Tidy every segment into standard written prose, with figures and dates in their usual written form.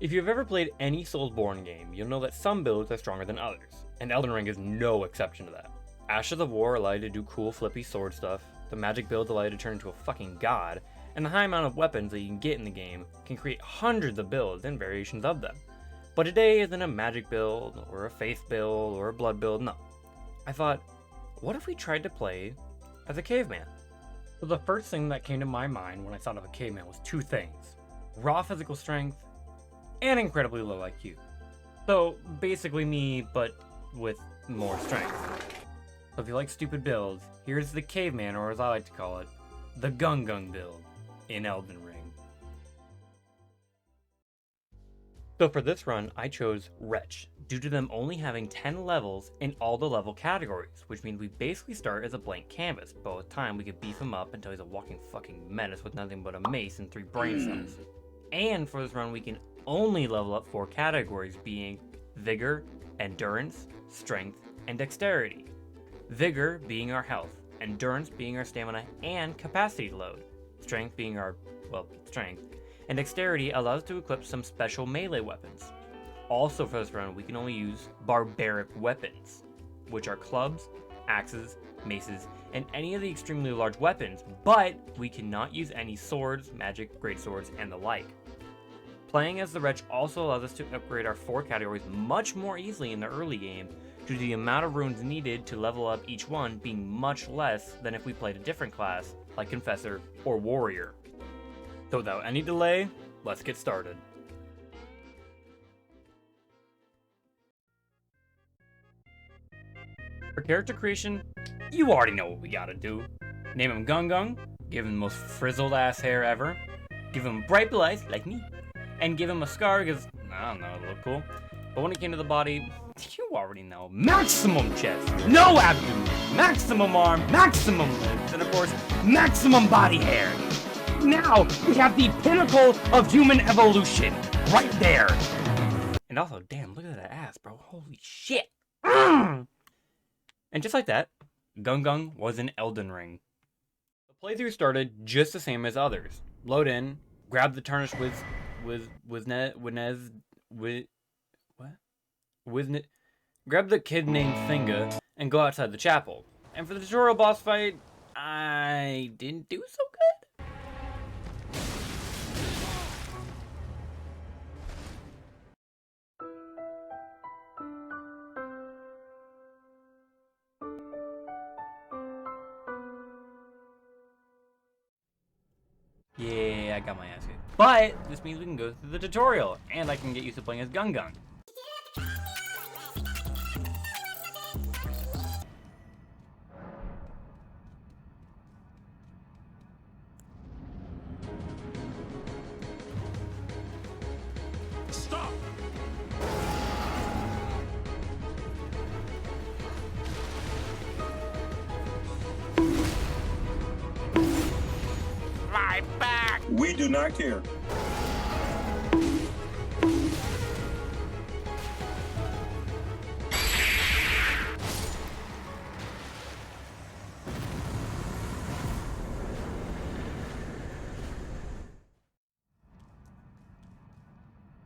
If you've ever played any Soulsborne game, you'll know that some builds are stronger than others, and Elden Ring is no exception to that. Ashes of War allow you to do cool flippy sword stuff, the magic builds allow you to turn into a fucking god, and the high amount of weapons that you can get in the game can create hundreds of builds and variations of them. But today isn't a magic build, or a faith build, or a blood build, no. I thought, what if we tried to play as a caveman? So the first thing that came to my mind when I thought of a caveman was two things: raw physical strength and incredibly low IQ. So basically me, but with more strength. So if you like stupid builds, here's the caveman, or as I like to call it, the Gung Gung build in Elden Ring. So for this run, I chose Wretch, due to them only having 10 levels in all the level categories, which means we basically start as a blank canvas, but with time we could beef him up until he's a walking fucking menace with nothing but a mace and 3 brain cells. And for this run we can only level up 4 categories, being Vigor, Endurance, Strength, and Dexterity. Vigor being our health, Endurance being our stamina and capacity load, Strength being our, strength, and Dexterity allows us to equip some special melee weapons. Also for this run we can only use barbaric weapons, which are clubs, axes, maces, and any of the extremely large weapons, but we cannot use any swords, magic, greatswords, and the like. Playing as the Wretch also allows us to upgrade our 4 categories much more easily in the early game, due to the amount of runes needed to level up each one being much less than if we played a different class, like Confessor or Warrior. So without any delay, let's get started. For character creation, you already know what we gotta do. Name him Gung Gung, give him the most frizzled ass hair ever, give him bright blue eyes like me, and give him a scar because, I don't know, it looked cool. But when it came to the body, you already know. Maximum chest, no abdomen, maximum arm, maximum limbs, and of course, maximum body hair. Now, we have the pinnacle of human evolution, right there. And also, damn, look at that ass, bro. Holy shit. And just like that, Gung Gung was in Elden Ring. The playthrough started just the same as others. Load in, grab the tarnished grab the kid named Thinga, and go outside the chapel. And for the tutorial boss fight, I didn't do so good. Yeah, I got my ass kicked. But this means we can go through the tutorial, and I can get used to playing as Gung Gung. Stop! Fly back! We do not care.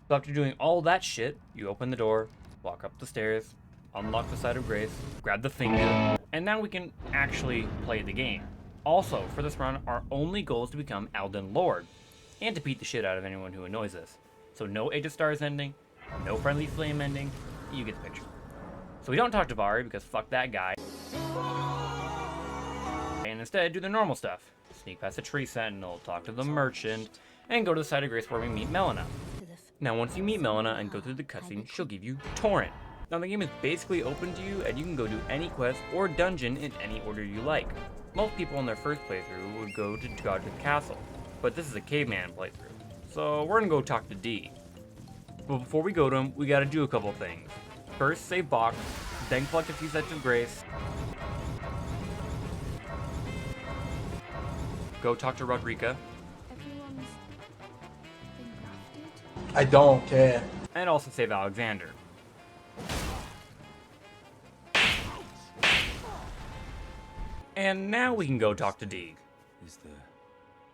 So after doing all that shit, you open the door, walk up the stairs, unlock the Site of Grace, grab the finger, and now we can actually play the game. Also, for this run, our only goal is to become Elden Lord, and to beat the shit out of anyone who annoys us. So no Age of Stars ending, no Friendly Flame ending, you get the picture. So we don't talk to Vari because fuck that guy, and instead do the normal stuff. Sneak past the tree sentinel, talk to the merchant, and go to the Site of Grace where we meet Melina. Now once you meet Melina and go through the cutscene, she'll give you Torrent. Now the game is basically open to you, and you can go do any quest or dungeon in any order you like. Most people in their first playthrough would go to Godric Castle, but this is a caveman playthrough, so we're gonna go talk to D. But before we go to him, we gotta do a couple things. First, save box, then collect a few sets of grace, go talk to Rodrika, I don't care. and also save Alexander. And now we can go talk to D. Is there?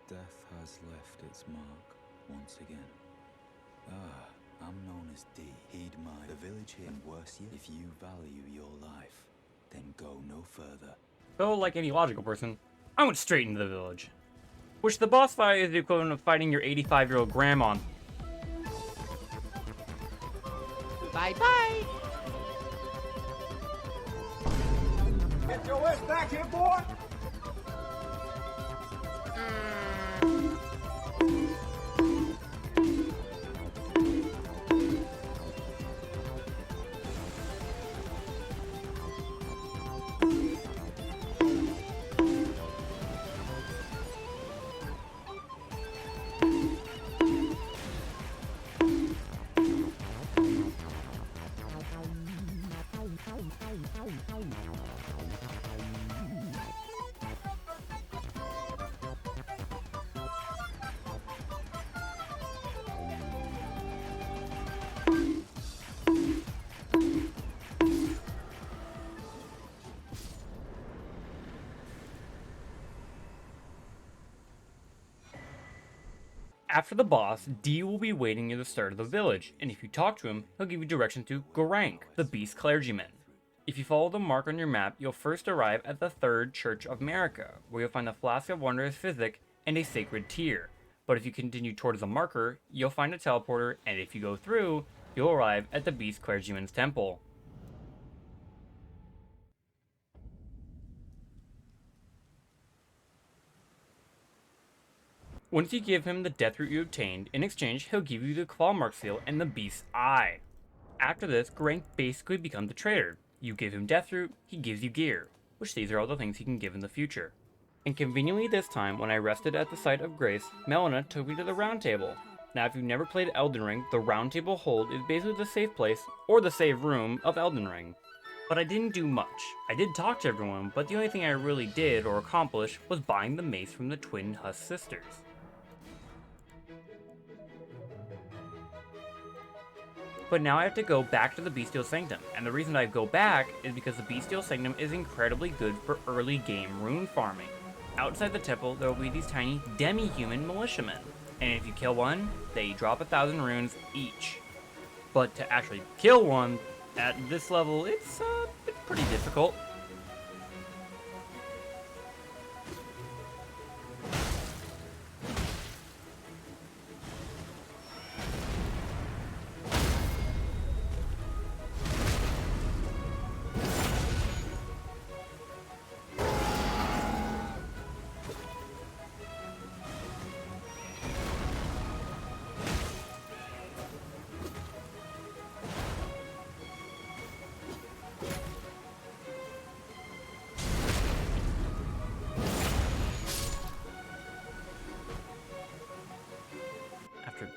Death has left its mark once again. Ah, this deed. Heed my the village here and worse yet, if you value your life, then go no further. So, like any logical person, I went straight into the village. Which the boss fight is the equivalent of fighting your 85-year-old grandma. Bye-bye! Get your ass back here, boy! After the boss, D will be waiting near the start of the village, and if you talk to him, he'll give you directions to Gung, the beast clergyman. If you follow the mark on your map, you'll first arrive at the Third Church of America, where you'll find the Flask of Wondrous Physic and a sacred tear. But if you continue towards the marker, you'll find a teleporter, and if you go through, you'll arrive at the beast clergyman's temple. Once you give him the death root you obtained, in exchange he'll give you the claw mark seal and the beast's eye. After this, Gung basically becomes a trader. You give him death root, he gives you gear, which these are all the things he can give in the future. And conveniently this time, when I rested at the site of grace, Melina took me to the round table. Now if you've never played Elden Ring, the round table hold is basically the safe place, or the save room, of Elden Ring. But I didn't do much. I did talk to everyone, but the only thing I really did or accomplished was buying the mace from the twin Huss sisters. But now I have to go back to the Bestial Sanctum, and the reason I go back is because the Bestial Sanctum is incredibly good for early game rune farming. Outside the temple, there will be these tiny demi-human militiamen, and if you kill one, they drop 1,000 runes each. But to actually kill one, at this level, it's pretty difficult.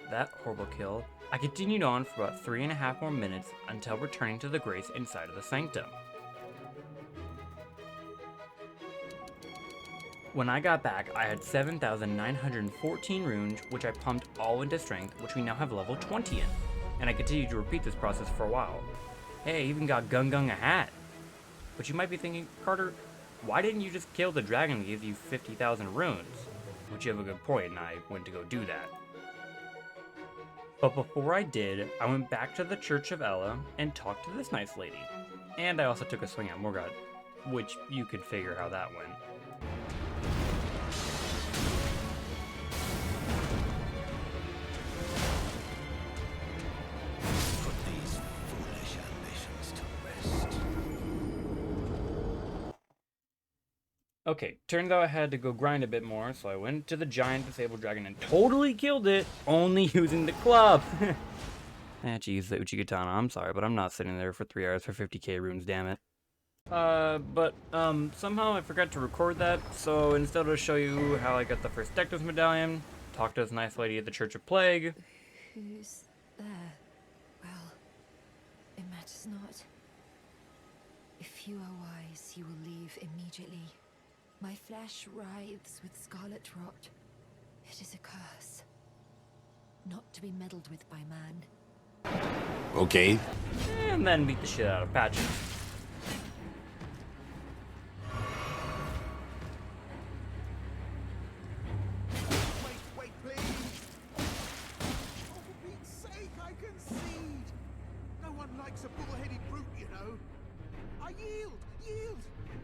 That horrible kill, I continued on for about 3.5 more minutes until returning to the grace inside of the sanctum. When I got back, I had 7,914 runes, which I pumped all into strength, which we now have level 20 in, and I continued to repeat this process for a while. Hey, I even got Gung Gung a hat. But you might be thinking, Carter, why didn't you just kill the dragon that gives you 50,000 runes? Which you have a good point, and I went to go do that. But before I did, I went back to the Church of Ella and talked to this nice lady. And I also took a swing at Morgott, which you could figure how that went. Put these foolish ambitions to rest. Okay, turns out I had to go grind a bit more, so I went to the giant disabled dragon and totally killed it, only using the club! I had to use the Uchi Katana, I'm sorry, but I'm not sitting there for 3 hours for 50k runes, damn it. Somehow I forgot to record that, so instead I'll show you how I got the first Dectus medallion, talk to this nice lady at the Church of Plague. Who's there? Well, it matters not. If you are wise, you will leave immediately. My flesh writhes with scarlet rot. It is a curse. Not to be meddled with by man. Okay. And then beat the shit out of Patches. Wait, please! Oh, for Pete's sake, I concede! like's a bull-headed brute, you know. I yield! Yield!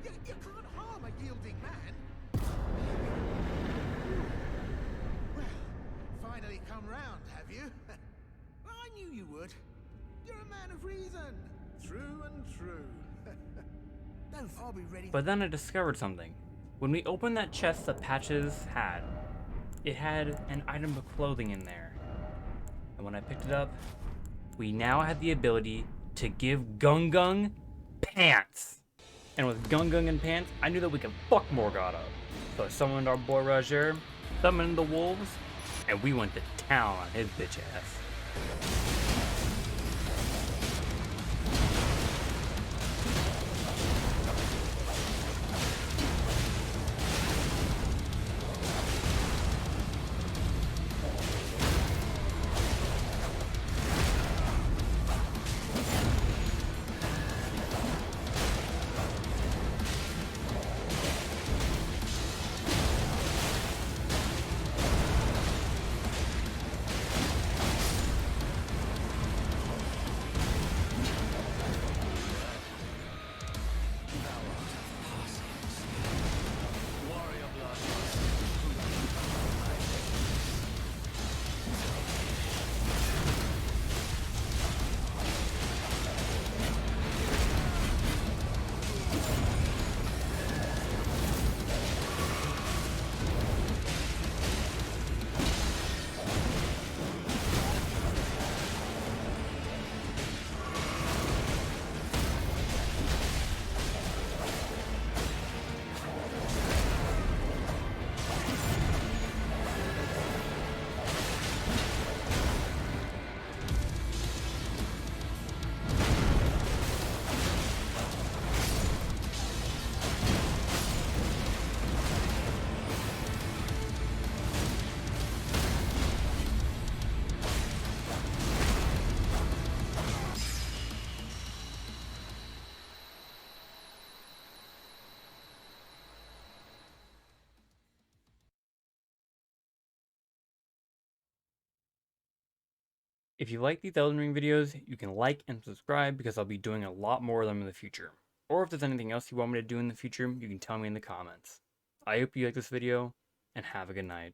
You can't harm a yielding man. Well, finally come round, have you? I knew you would. You're a man of reason. True and true. I'll be ready. But then I discovered something. When we opened that chest that Patches had, it had an item of clothing in there. And when I picked it up, we now had the ability to give Gung Gung pants. And with Gung Gung and pants, I knew that we could fuck Morgana. So I summoned our boy Roger, summoned the wolves, and we went to town on his bitch ass. If you like these Elden Ring videos, you can like and subscribe because I'll be doing a lot more of them in the future. Or if there's anything else you want me to do in the future, you can tell me in the comments. I hope you like this video, and have a good night.